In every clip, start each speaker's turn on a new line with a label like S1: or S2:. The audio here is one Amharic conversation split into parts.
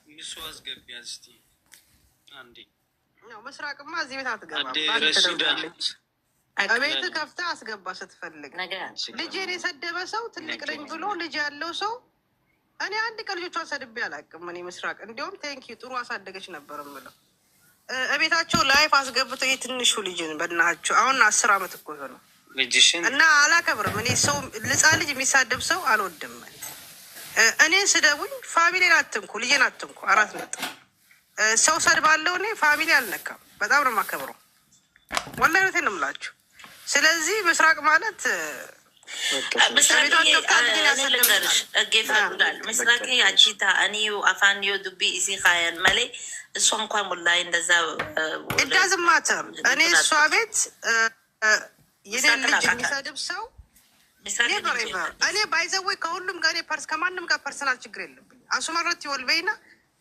S1: ሚስዋስ ገቢያስ ቲ አንዴ
S2: ነው መስራቅማ እዚህ ቤት አትገባም። አቤት ከፍታ አስገባ ስትፈልግ። ልጄን የሰደበ ሰው ትልቅ ነኝ ብሎ ልጅ ያለው ሰው እኔ አንድ ቀን ልጆቿን ሰድቤ አላውቅም። እኔ ምስራቅ እንዲሁም ቴንኪ ጥሩ አሳደገች ነበር የምለው። እቤታቸው ላይፍ አስገብተው የትንሹ ልጅን በእናቸው አሁን 10 ዓመት እኮ ነው እና አላከብርም። እኔ ሰው ልጻን ልጅ የሚሳደብ ሰው አልወድም። እኔ ስደቡኝ ፋሚሊን አትንኩ፣ ልጄን አትንኩ። 4 ነጥብ ሰው ሰድባለሁ። እኔ ፋሚሊ አልነካም። በጣም ነው የማከብረው። ወላሂ ነው የምላችሁ። ስለዚህ ምስራቅ ማለት
S3: እሷ እንኳን ሙላይ እንደዛ
S2: እንዳዝማተር እኔ እሷ ቤት የኔን ልጅ የሚሰድብ ሰው እኔ ባይዘወይ ከሁሉም ጋር ከማንም ጋር ፐርሰናል ችግር የለብኝ። አሱመረት ይወልበይና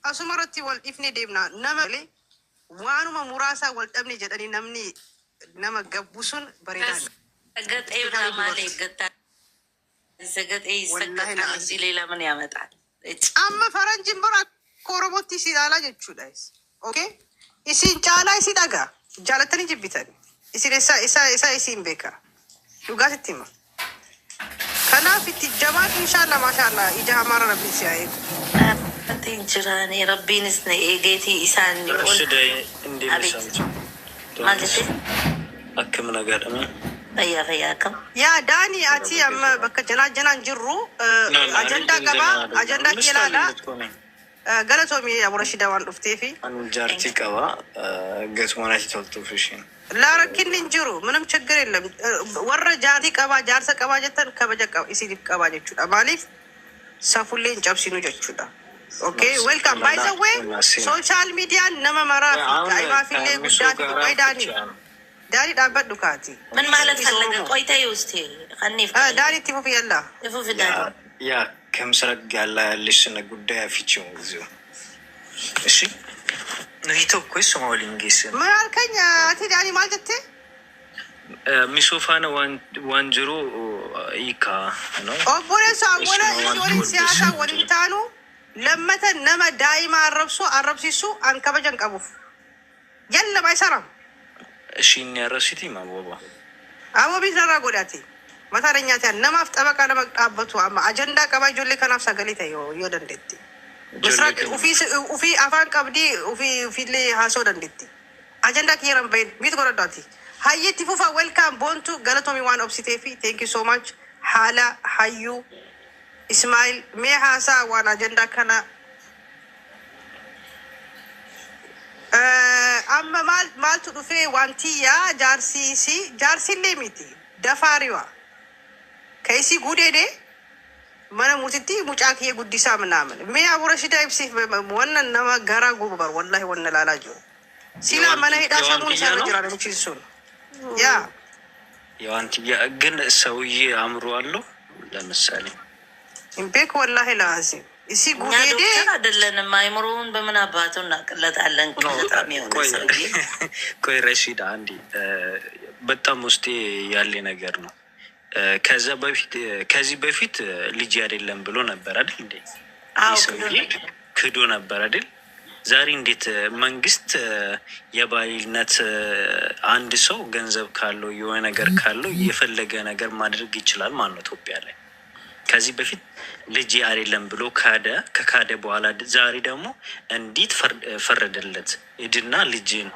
S2: አሱመረት ይወል ኢፍኔ ዴብና ነመሌ ዋኑማ ሙራሳ ወልጠብኔ ጀደኒ ነምኒ ነመገቡሱን በሬዳል
S3: ገጤ ብራማሌ ገጣ ዘገጤ ይሰገጣል እንጂ ሌላ ምን ያመጣል?
S2: አመ ፈረንጅን በራ ኮሮቦቲ ሲዳላ ጀቹዳይስ ኦኬ ኢሲን ጫላ ሲዳጋ ጃለተኒ ጅቢተን ኢሲ ኢሲን ቤካ ዱጋትቲማ ከናፊት ጀማት ኢንሻአላ ማሻአላ ኢጃ አማራ ረቢ ሲያይ
S3: እንጅራኔ ረቢንስ ነው ኤጌቲ ኢሳን
S1: ወልደይ እንዲልሰምቱ
S3: ማለት
S1: አከም ነገር ነው
S3: ፈያከም
S2: ያ ዳኒ አቲ አመ በከጀና ጀናን ጅሩ አጀንዳ ገባ አጀንዳ ኪላላ ገለቶሚ አቡረሽዳ ዋን ዱፍቴፊ
S1: አንጃርቲ ቀባ ገስሞናት ተልቶፍሽን
S2: ላረኪን እንጅሩ ምንም ችግር የለም። ወረ ጃቲ ቀባ ጃርሰ ቀባ ጀተን ከበጀ ኢሲዲ ቀባ ጀቹዳ ማሊፍ ሰፉሌን ጨብሲኑ ጀቹዳ ኦኬ ዌልካም ባይ ዘ ዌይ ሶሻል ሚዲያ ነመመራ አይባፊሌ ጉዳት ወይዳኒ ዳኒ ዳበት ዱካቲ
S3: ምን ማለት ፈለገ? ቆይታ ይውስቲ ከኒፍ
S2: ዳኒ ቲፉፍ ያላ
S3: ቲፉፍ ዳኒ
S1: ያ ከምስራቅ ያላ ልሽነ ጉዳይ አፊቺው እዚሁ እሺ ነይቶ ኮይስ ሶማሊንጊስ
S2: ምን አልከኝ? አቲ ዳኒ ማለት
S1: ሚሶፋና ዋንጅሮ ይካ ነው
S2: ኦቦሬሳ ወላ ወላ ሲያሳ ወልታኑ ለመተ ነመ ዳይማ አረብሲሱ አንከበጀን ቀቡፍ የለም አይሰራም።
S1: እሺ እንያረሲቲ ማቦባ
S2: አቦቢ ዘራ ጎዳቲ መታረኛት ያ ነማፍ ጠበቃ ለመጣበቱ አማ አጀንዳ ቀባጆ ለከናፍሳ ገሊታ ይወደንደቲ ምስራቅ ኡፊ አፋን ቀብዲ ኡፊ ለ ሃሶ ደንደቲ አጀንዳ ከረም በይ ቢት ጎረዳቲ ሃይቲ ፉፋ ዌልካም ቦንቱ ገለቶሚ ዋን ኦብሲቴፊ ቴንክ ዩ ሶ ማች ሐላ ሐዩ ኢስማኤል ሜሃሳ ዋን አጀንዳ ከና አመ ማልቱ ዱፌ ዋንቲያ ጃርሲሲ ጃርሲሌ ሚቲ ደፋሪዋ ከይሲ ጉዴዴ ማነ ሙቲቲ ሙጫክ የጉዲሳ ምናምን ሜ አቡረሽዳ ኢብሲፍ ወነ ነማ ጋራ ጉበር ወላሂ ወነ ላላጆ ሲላ ማነ ሄዳ ሰሙን ሰረጅራ ነው ቺሱ ያ
S1: ያንቲያ ግን ሰውዬ አምሮ አለው ለምሳሌ
S2: ኢምፔክ ወላሂ ላዚ እሲ ጉዴዴ
S3: አይደለንም። አይምሮውን በምን አባቱ እናቀለጣለን? በጣም ይሆነ
S1: ቆይ ረሺዳ አንዲ በጣም ውስጤ ያለ ነገር ነው። ከዚህ በፊት ልጅ አይደለም ብሎ ነበር አይደል እንዴ? ክዶ ነበር አይደል? ዛሬ እንዴት መንግስት የባይልነት አንድ ሰው ገንዘብ ካለው የሆነ ነገር ካለው የፈለገ ነገር ማድረግ ይችላል ማለት ነው ኢትዮጵያ ላይ? ከዚህ በፊት ልጅ አይደለም ብሎ ከካደ በኋላ ዛሬ ደግሞ እንዴት ፈረደለት? እድና ልጅን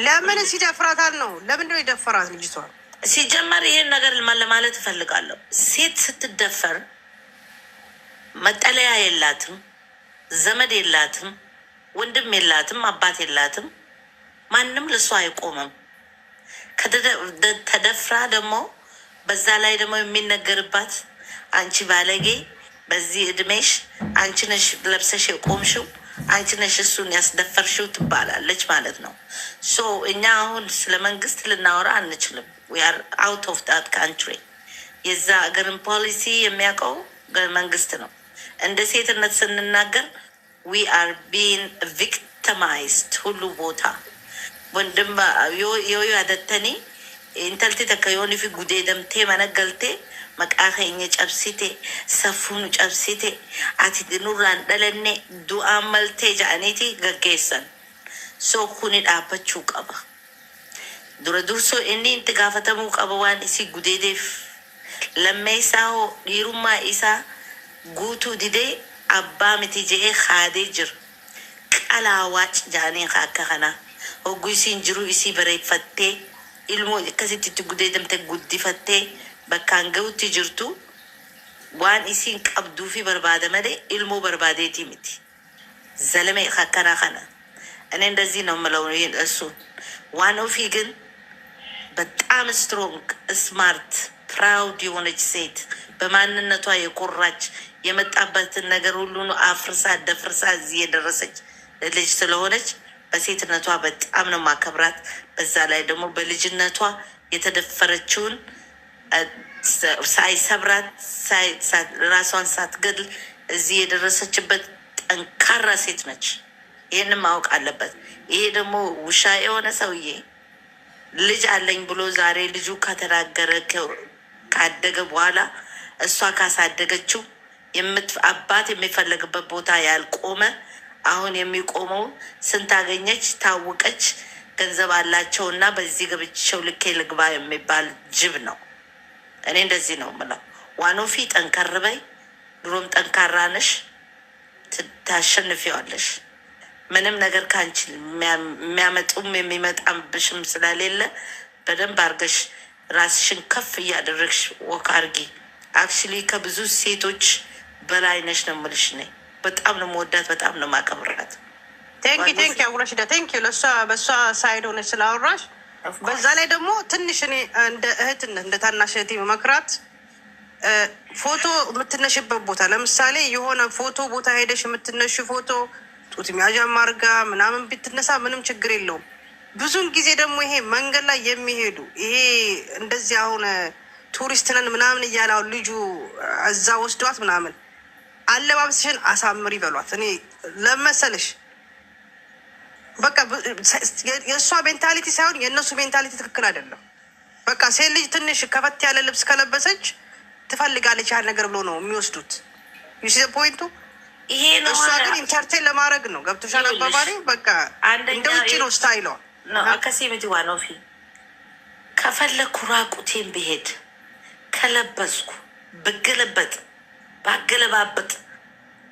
S2: ለምን ሲደፍራታል ነው? ለምን ነው ይደፈራት ልጅቷ?
S3: ሲጀመር ይሄን ነገር ለማለት እፈልጋለሁ። ሴት ስትደፈር መጠለያ የላትም፣ ዘመድ የላትም፣ ወንድም የላትም፣ አባት የላትም። ማንም ለሷ አይቆምም። ተደፍራ ደግሞ በዛ ላይ ደግሞ የሚነገርባት አንቺ ባለጌ፣ በዚህ እድሜሽ አንቺ ነሽ ለብሰሽ የቆምሽው፣ አንቺ ነሽ እሱን ያስደፈርሽው ትባላለች ማለት ነው። ሶ እኛ አሁን ስለ መንግስት ልናወራ አንችልም። we are out of that country። የዛ አገርን ፖሊሲ የሚያውቀው መንግስት ነው። እንደ ሴትነት ስንናገር we are being victimized ሁሉ ቦታ ወንድም ዮ ያደተኒ ኢንተልቲ ተከዮኒ ፊ ጉዴ ደምቴ መነገልቴ maqaa keenya cabsite safuun cabsite ati nurraan dhalanne du'aan maltee ja'aniiti gaggeessan. So kuni dhaabbachuu qaba. Dura dursoo inni itti gaafatamuu qaba waan isii gudeedeef. Lammeessaa hoo dhiirummaa isaa guutuu didee abbaa miti je'ee haadee jira. Qalaawaach ja'anii akka kana hogguu isiin jiruu isii bareeffattee ilmoo akkasitti itti gudeedamte guddifattee bakkaan ga'utti jirtu waan isiin qabduu fi barbaada malee ilmoo barbaadeetii miti. Zalame akkana kana. እኔ እንደዚህ ነው የምለው። እሱን ዋናው ፊ ግን በጣም ስትሮንግ ስማርት ፕራውድ የሆነች ሴት በማንነቷ የኮራች የመጣበትን ነገር ሁሉ አፍርሳ ደፍርሳ እዚህ የደረሰች ልጅ ስለሆነች በሴትነቷ በጣም ነው ማከብራት። በዛ ላይ ደግሞ በልጅነቷ የተደፈረችውን ሳይሰብራት ራሷን ሳትገድል እዚህ የደረሰችበት ጠንካራ ሴት ነች። ይህንን ማወቅ አለበት። ይሄ ደግሞ ውሻ የሆነ ሰውዬ ልጅ አለኝ ብሎ ዛሬ ልጁ ከተናገረ ካደገ በኋላ እሷ ካሳደገችው አባት የሚፈለግበት ቦታ ያልቆመ አሁን የሚቆመው ስንት አገኘች ታወቀች ገንዘብ አላቸው እና በዚህ ገብቼው ልኬ ልግባ የሚባል ጅብ ነው። እኔ እንደዚህ ነው የምለው። ዋኖፊ ጠንከር በይ፣ ድሮም ጠንካራ ነሽ፣ ታሸንፊዋለሽ። ምንም ነገር ካንቺ የሚያመጡም የሚመጣብሽም ስለሌለ በደንብ አድርገሽ ራስሽን ከፍ እያደረግሽ ወክ አድርጊ። አክቹሊ ከብዙ ሴቶች በላይ ነሽ ነው የምልሽ። ነኝ በጣም ነው የምወዳት፣ በጣም ነው የማከብራት።
S2: ቴንኪ አውራሽ ዳ ቴንኪ ለሷ በሷ ሳይድ ሆነሽ ስላወራሽ። በዛ ላይ ደግሞ ትንሽ እኔ እንደ እህትነት እንደ ታናሽ እህቴ መክራት ፎቶ የምትነሽበት ቦታ ለምሳሌ የሆነ ፎቶ ቦታ ሄደሽ የምትነሽ ፎቶ ጡት ሚያዣ ማርጋ ምናምን ብትነሳ ምንም ችግር የለውም። ብዙን ጊዜ ደግሞ ይሄ መንገድ ላይ የሚሄዱ ይሄ እንደዚህ አሁን ቱሪስት ነን ምናምን እያላው ልጁ እዛ ወስዷት ምናምን አለባበስሽን አሳምሪ በሏት። እኔ ለመሰልሽ በቃ የእሷ ሜንታሊቲ ሳይሆን የእነሱ ሜንታሊቲ ትክክል አይደለም። በቃ ሴት ልጅ ትንሽ ከፈት ያለ ልብስ ከለበሰች ትፈልጋለች ያህል ነገር ብሎ ነው የሚወስዱት። ዩሲ ፖይንቱ ይሄ ነው። እሷ ግን ኢንተርቴን ለማድረግ ነው። ገብቶሻል አባባሌ? በቃ እንደ ውጭ ነው ስታይሏ
S3: ነው። አከሲምቲ ዋኖፊ ከፈለኩ ራቁቴን ብሄድ ከለበስኩ ብገለበጥ ባገለባበጥ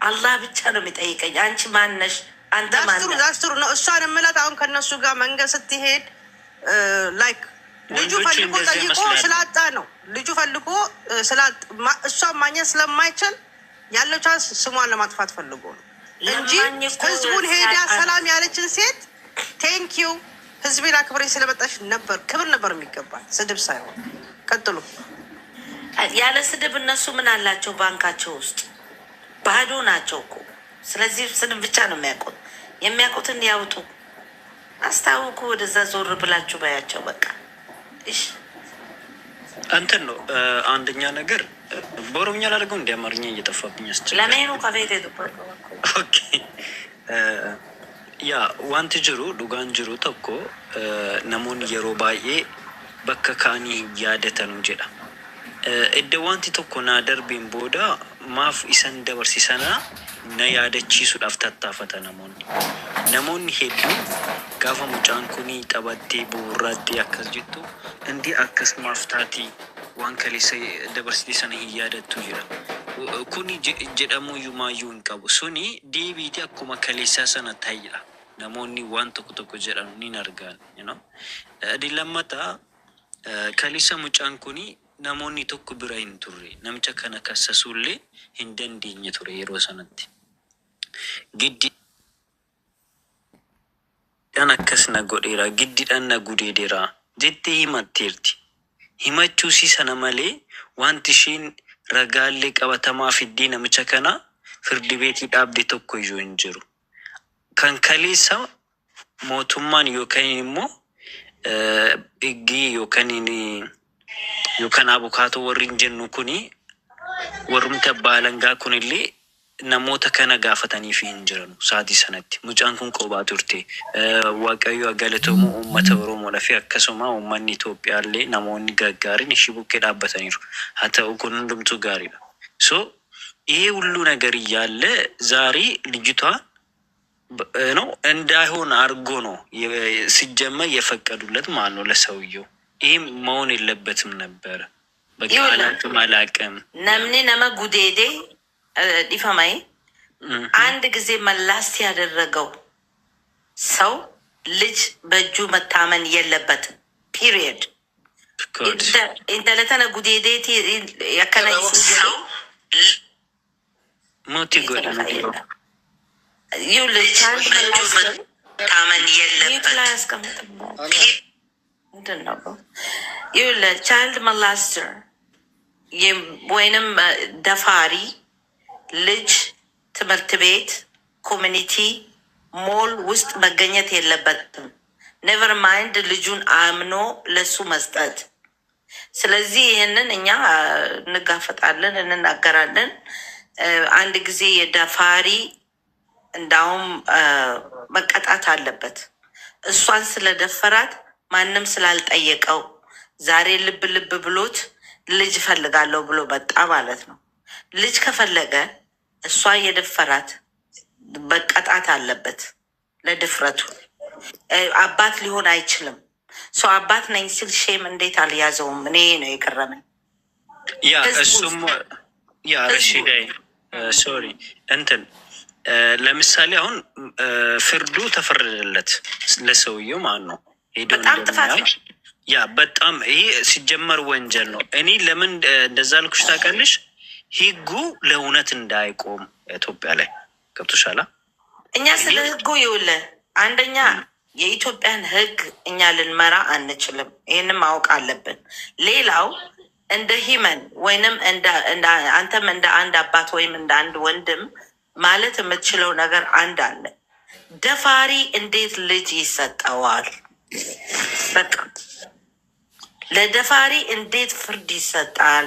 S3: አላህ ብቻ ነው የሚጠይቀኝ። አንቺ ማነሽ? አንተ ማነሽ?
S2: ዳስትሩ ነው። እሷን የምላት አሁን ከነሱ ጋር መንገድ ስትሄድ ላይክ ልጁ ፈልጎ ጠይቆ ስላጣ ነው። ልጁ ፈልጎ እሷን ማግኘት ስለማይችል ያለው ቻንስ ስሟን ለማጥፋት ፈልጎ ነው እንጂ ህዝቡን ሄዳ ሰላም ያለችን ሴት ቴንኪዩ ህዝቤን አክብሬ ስለመጣሽ ነበር ክብር ነበር የሚገባል፣ ስድብ ሳይሆን። ቀጥሉ።
S3: ያለ ስድብ እነሱ ምን አላቸው? ባንካቸው ውስጥ ባዶ ናቸው እኮ። ስለዚህ ስድብ ብቻ ነው የሚያውቁት። የሚያውቁትን ያውጡ። አስታውቁ። ወደዛ ዞር ብላችሁ ባያቸው በቃ እሺ።
S1: እንትን ነው አንደኛ ነገር በኦሮምኛ ላደርገው እንዲ አማርኛ እየጠፋብኝ ያስችላል።
S3: ለሜኑ ከቤት
S1: ኦኬ ያ ዋንት ጅሩ ዱጋን ጅሩ ተኮ ነሞን የሮ ባዬ በከካኒ ያደተኑ ጀዳ እደ ዋንቲ ተኮ ና ደርቤን ቦዳ ማፍ ኢሰን ደበርሲሰና ና ያደቺሱ ዳፍታታፈተ ነሞን ሄዱ ጋፈ ሙጫን ኩኒ ጠበቴ ቡራዴ አከስ ጅቱ እንዲ አከስ ማፍታቲ ዋን ከሌሰ ደበርሲሰና ያደቱ ጅራ ኩኒ ጀደሙ ዩማዩ እንቀቡ ሱኒ ዲቢቲ አኩማ ከሌሳ ሰነ ታይላ ነሞኒ ዋን ተኩ ጀዳኑ ኒናርጋን ነው ዲለመታ ከሌሳ ሙጫን ኩኒ ነሞኒ ተኩ ብራይን ቱሬ ነምቸ ከነከሰሱሌ እንደንዲኝ ቱሬ የሮሰነት ግዲ ያናከስና ጎዴራ ግዲ ዳና ጉዴዴራ ጀቴ ሂማቴርቲ ሂማቹ ሲሰነ መሌ ዋንቲሺን ረጋሌ ቀበተማ ፊዲ ነምቸ ከና ፍርድ ቤት ዳብዴ ተኮ ይዞ እንጅሩ ከንከሌሳ ሞቱማን ዮከኒሞ እጊ ዮከኒኒ ዮከን አቡካቶ ወሪንጀኑ ኩኒ ወሩምተ ባለንጋ ኩንሊ namoota kana gaafatanii fi hin jiran sa'aatii sanatti mucaan kun qophaa turte waaqayyo galatoomuu uummata Oromoodhaa fi akkasuma uummanni Itoophiyaallee namoonni gaggaariin ishii bukkee dhaabbataniiru. haa ta'u kun hundumtuu gaariidha. So ይሄ ሁሉ ነገር እያለ ዛሬ ልጅቷ ነው እንዳይሆን አድርጎ ነው ሲጀመር የፈቀዱለት ማለት ነው ለሰውየው። ይህም መሆን የለበትም ነበር። በቃ አላቅም
S3: ነምኒ ነመ ጉዴዴ ዲፈማይ አንድ ጊዜ መላስ ያደረገው ሰው ልጅ በእጁ መታመን የለበትም። ፒሪየድ ኢንተለተነ ጉዴዴቲ ያከነ ሰው
S1: ሞቲ ጎዳ ነው
S3: ታመን የለበት ቻይልድ መላስተር ወይንም ደፋሪ ልጅ ትምህርት ቤት ኮሚኒቲ ሞል ውስጥ መገኘት የለበትም። ኔቨር ማይንድ ልጁን አምኖ ለሱ መስጠት። ስለዚህ ይህንን እኛ እንጋፈጣለን፣ እንናገራለን። አንድ ጊዜ የደፋሪ እንዳውም መቀጣት አለበት። እሷን ስለደፈራት ማንም ስላልጠየቀው ዛሬ ልብ ልብ ብሎት ልጅ ፈልጋለሁ ብሎ መጣ ማለት ነው። ልጅ ከፈለገ እሷ የደፈራት መቀጣት አለበት ለድፍረቱ። አባት ሊሆን አይችልም። ሰው አባት ነኝ ሲል ሼም እንዴት አልያዘውም? እኔ ነው የገረመኝ።
S1: ያ እሱም ያ ረሺዳይ ሶሪ እንትን ለምሳሌ አሁን ፍርዱ ተፈረደለት ለሰውየው ማለት ነው።
S3: በጣም ጥፋት ነው።
S1: ያ በጣም ይሄ ሲጀመር ወንጀል ነው። እኔ ለምን እንደዛ ልኩሽ ታውቃለሽ? ህጉ ለእውነት እንዳይቆም ኢትዮጵያ ላይ ገብቶሻል። እኛ
S3: ስለ ህጉ ይውለ አንደኛ የኢትዮጵያን ህግ እኛ ልንመራ አንችልም። ይህንም ማወቅ አለብን። ሌላው እንደ ሂመን ወይንም አንተም እንደ አንድ አባት ወይም እንደ አንድ ወንድም ማለት የምትችለው ነገር አንድ አለ። ደፋሪ እንዴት ልጅ ይሰጠዋል? በቃ ለደፋሪ እንዴት ፍርድ ይሰጣል?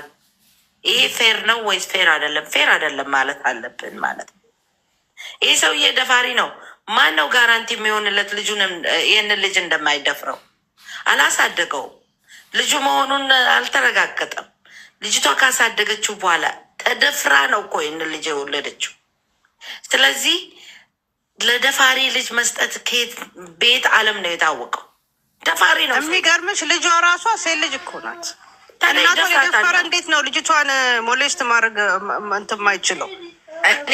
S3: ይሄ ፌር ነው ወይስ ፌር አይደለም? ፌር አይደለም ማለት አለብን ማለት ነው። ይህ ሰውዬ ደፋሪ ነው። ማን ነው ጋራንቲ የሚሆንለት ልጁን ይህንን ልጅ እንደማይደፍረው? አላሳደገውም። ልጁ መሆኑን አልተረጋገጠም። ልጅቷ ካሳደገችው በኋላ ተደፍራ ነው እኮ ይህንን ልጅ የወለደችው። ስለዚህ ለደፋሪ ልጅ መስጠት ከየት ቤት ዓለም ነው የታወቀው? ደፋሪ ነው።
S2: የሚገርምሽ ልጇ ራሷ ሴት ልጅ እኮ ናት። እናቷን የደፈረ እንዴት ነው ልጅቷን ሞሌስት ማድረግ እንትን ማይችለው?
S3: እኔ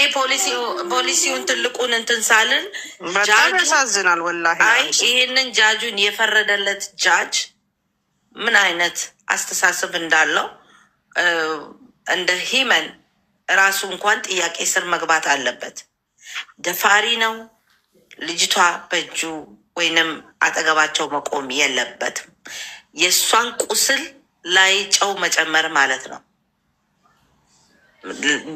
S3: ፖሊሲውን ትልቁን እንትን ሳልን
S2: በጣም ያሳዝናል ወላሂ።
S3: አይ ይህንን ጃጁን የፈረደለት ጃጅ ምን አይነት አስተሳሰብ እንዳለው እንደ ሂመን ራሱ እንኳን ጥያቄ ስር መግባት አለበት። ደፋሪ ነው። ልጅቷ በእጁ ወይንም አጠገባቸው መቆም የለበትም። የእሷን ቁስል ላይ ጨው መጨመር ማለት ነው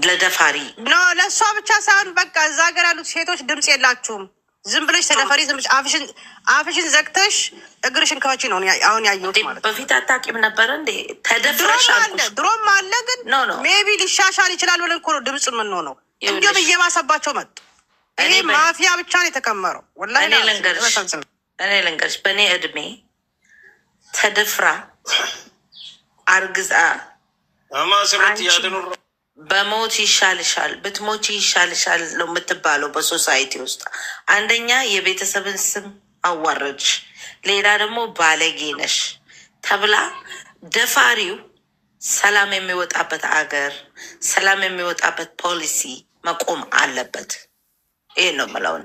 S3: ለደፋሪ
S2: ኖ። ለእሷ ብቻ ሳይሆን በቃ እዛ ሀገር ያሉት ሴቶች ድምፅ የላችሁም። ዝም ብለሽ ተደፈሪ፣ ዝም ብለሽ አፍሽን ዘግተሽ እግርሽን ከወጪ ነው አሁን ያየሁት ማለት ነው።
S3: በፊት አታውቂም ነበረ እንዴ? ተደፍረሽ
S2: ድሮም አለ፣ ግን ሜቢ ሊሻሻል ይችላል ብለን እኮ ነው ድምፅ የምንሆነው። እንዲሁም እየባሰባቸው መጡ። ይሄ ማፊያ ብቻ ነው የተከመረው ወላሂ።
S3: እኔ ልንገርሽ በእኔ እድሜ ተደፍራ አርግዛ በሞት ይሻልሻል ብትሞች ይሻልሻል ነው የምትባለው በሶሳይቲ ውስጥ። አንደኛ የቤተሰብን ስም አዋረድሽ፣ ሌላ ደግሞ ባለጌ ነሽ ተብላ ደፋሪው ሰላም የሚወጣበት አገር፣ ሰላም የሚወጣበት ፖሊሲ መቆም አለበት። ይህ ነው የምለው።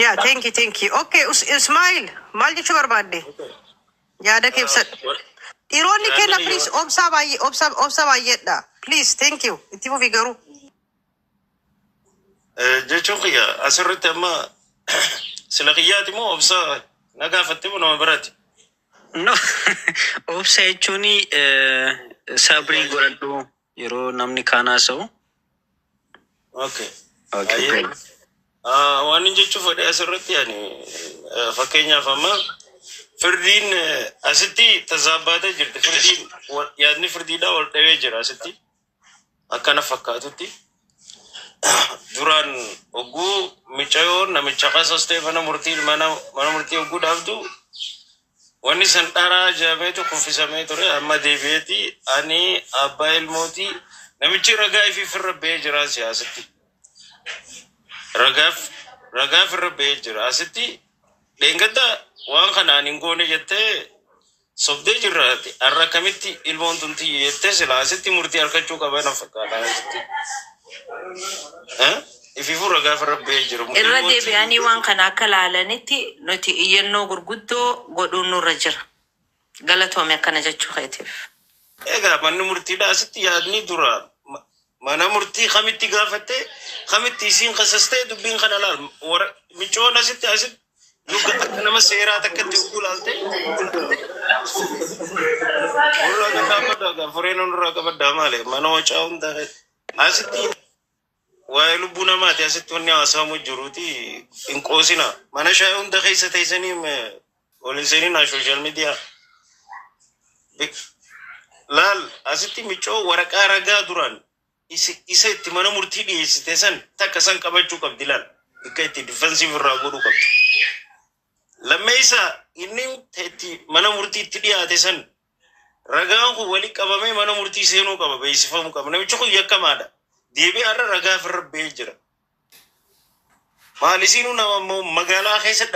S2: ያ ቴንኪ ኦኬ እስማኤል ማልጅቹ በርባዴ ያደክ ብሰጥ ኢሮኒ ኬና ፕሊዝ ኦብሳ ባየዳ ፕሊዝ ቴንክ ዩ ኢቲፎ ፊገሩ
S4: ጀቹን ክያ አስርት ማ ስለ ክያት ሞ ኦብሳ ነጋፈት ሞ ነው በረት
S1: ኖ ኦብሳ ቹኒ ሰብሪ ጎረዱ የሮ ናምኒ ካና ሰው
S4: ኦኬ ዋን ጀቹ ፈደ አስርት ያኒ ፈከኛ ፈማ ፍርዲን አስቲ ተዛባተ ጅርት ፍርዲን ያኒ ፍርዲዳ ወልደዌ ጅራ አስቲ akkana fakkaatutti duraan ogguu micayoon namicha qasastee mana murtii ogguu dhaabdu wanni san dharaa jaameetu kuffisamee ture amma deebi'eeti ani abbaa ilmootii namichi ragaa ifi firra ba'ee jira siyaasatti ragaaf irra ba'ee jira asitti dheengadda waan kanaan hin goone jettee sobdee jirraati har'a kamitti ilmoon tunti jettee sila asitti murtii harkachuu qaban fakkaata asitti ifiifuu ragaaf irra ba'ee jiru
S3: irra deebi'anii waan kana akka laalanitti nuti iyyannoo gurguddoo godhuun nurra jira galatoome akkana jechuu keetiif
S4: egaa manni murtiidha asitti yaadni dura mana murtii kamitti gaafatte kamitti isiin qasastee dubbiin kana laal micoon asitti Luka nama seera takkatti ukulaalte urra gabadda foreenon urra gabadda maale mana wacaa hunda asitti waa'ee lubbuu namaati asitti wanni haasawamu jiruuti hin qoosina mana shaayii hunda keessa teessanii waliin seeninaa sooshaal miidiyaa laal asitti micoo waraqaa ragaa duraan isa itti mana murtii dhiyeessite san takka san qabachuu qabdi laal bakka itti difensiif irraa godhuu qabdi. Lammeessa inni itti mana murtii itti dhiyaate san ragaan kun wali qabamee mana murtii seenuu qaba beeksifamuu qaba namichi kun yakkamaadha deebi'ee har'a ragaa firra ba'ee jira maal isiinuu nama magaalaa keessa